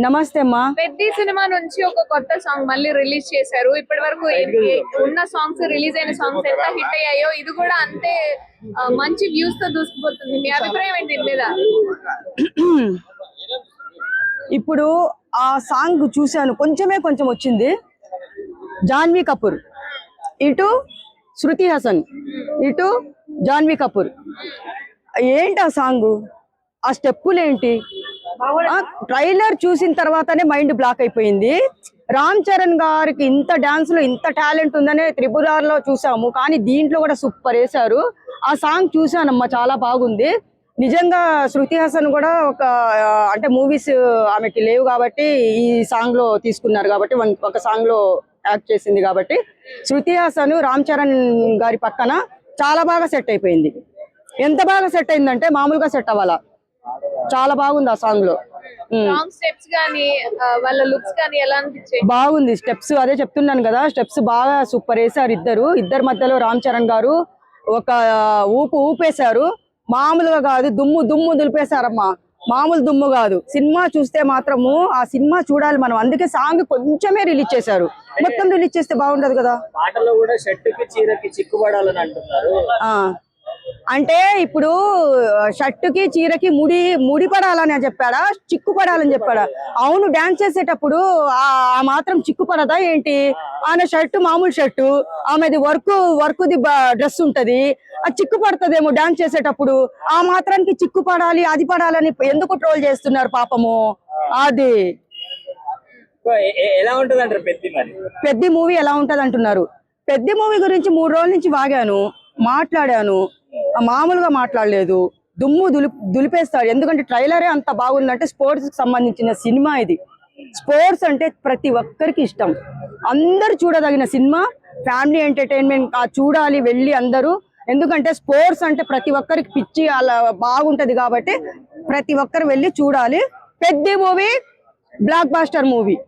నమస్తే అమ్మా. పెద్ది సినిమా నుంచి ఒక కొత్త సాంగ్ మళ్ళీ రిలీజ్ చేశారు. ఇప్పటి వరకు ఉన్న సాంగ్స్ రిలీజ్ అయిన సాంగ్స్ ఎంత హిట్ అయ్యాయో ఇది కూడా అంతే మంచి వ్యూస్ తో దూసుకుపోతుంది. మీ అభిప్రాయం ఏంటి దీని మీద? ఇప్పుడు ఆ సాంగ్ చూశాను, కొంచెం వచ్చింది. జాన్వీ కపూర్, ఇటు శృతి హాసన్, ఇటు జాన్వీ కపూర్. ఏంటి ఆ సాంగ్, ఆ స్టెప్పులేంటి? ట్రైలర్ చూసిన తర్వాతనే మైండ్ బ్లాక్ అయిపోయింది. రామ్ చరణ్ గారికి ఇంత డాన్స్ లో ఇంత టాలెంట్ ఉందనే త్రిపురార్ లో చూసాము, కానీ దీంట్లో కూడా సూపర్ వేశారు. ఆ సాంగ్ చూసానమ్మా, చాలా బాగుంది నిజంగా. శృతి హాసన్ కూడా అంటే మూవీస్ ఆమెకి లేవు కాబట్టి ఈ సాంగ్ లో తీసుకున్నారు కాబట్టి, ఒక సాంగ్ లో యాక్ట్ చేసింది కాబట్టి శృతి హాసన్ రామ్ చరణ్ గారి పక్కన చాలా బాగా సెట్ అయిపోయింది. ఎంత బాగా సెట్ అయిందంటే మామూలుగా సెట్ అవ్వాలా, చాలా బాగుంది ఆ సాంగ్ లో. స్టెప్స్ గానీ వాళ్ళ లుక్స్ గానీ ఎలా అనిపించాయి? బాగుంది స్టెప్స్, అదే చెప్తున్నాను కదా, స్టెప్స్ బాగా సూపర్ వేశారు. ఇద్దరు మధ్యలో రామ్ చరణ్ గారు ఒక ఊపేశారు, మామూలుగా కాదు. దుమ్ము దులిపేశారమ్మా, మామూలు దుమ్ము కాదు. సినిమా చూస్తే మాత్రము ఆ సినిమా చూడాలి మనం, అందుకే సాంగ్ కొంచెమే రిలీజ్ చేశారు. మొత్తం రిలీజ్ చేస్తే బాగుంటది కదా. పాటలో కూడా షర్టుకి చీరకి చిక్కుపడాలని అంటున్నారు. అంటే ఇప్పుడు షర్టుకి చీరకి ముడి పడాలని చెప్పాడా, చిక్కు పడాలని చెప్పాడా? అవును, డాన్స్ చేసేటప్పుడు ఆ మాత్రం చిక్కు పడదా ఏంటి? ఆమె షర్టు మామూలు షర్టు, ఆమెది వర్క్ది డ్రెస్ ఉంటది, అది చిక్కు పడుతుందేమో డాన్స్ చేసేటప్పుడు. ఆ మాత్రానికి చిక్కు పడాలి, అది పడాలని ఎందుకు ట్రోల్ చేస్తున్నారు పాపము. అది ఎలా ఉంటది అంటారు పెద్ద మూవీ ఎలా ఉంటది అంటున్నారు. పెద్ద మూవీ గురించి 3 రోజుల నుంచి మాట్లాడాను, మామూలుగా మాట్లాడలేదు. దుమ్ము దులిపేస్తాడు. ఎందుకంటే ట్రైలరే అంత బాగుందంటే, స్పోర్ట్స్ కి సంబంధించిన సినిమా ఇది. స్పోర్ట్స్ అంటే ప్రతి ఒక్కరికి ఇష్టం, అందరు చూడదగిన సినిమా, ఫ్యామిలీ ఎంటర్టైన్మెంట్ చూడాలి వెళ్ళి అందరూ. ఎందుకంటే స్పోర్ట్స్ అంటే ప్రతి ఒక్కరికి పిచ్చి అలా బాగుంటది కాబట్టి ప్రతి ఒక్కరు వెళ్ళి చూడాలి. పెద్ద మూవీ బ్లాక్ బాస్టర్ మూవీ.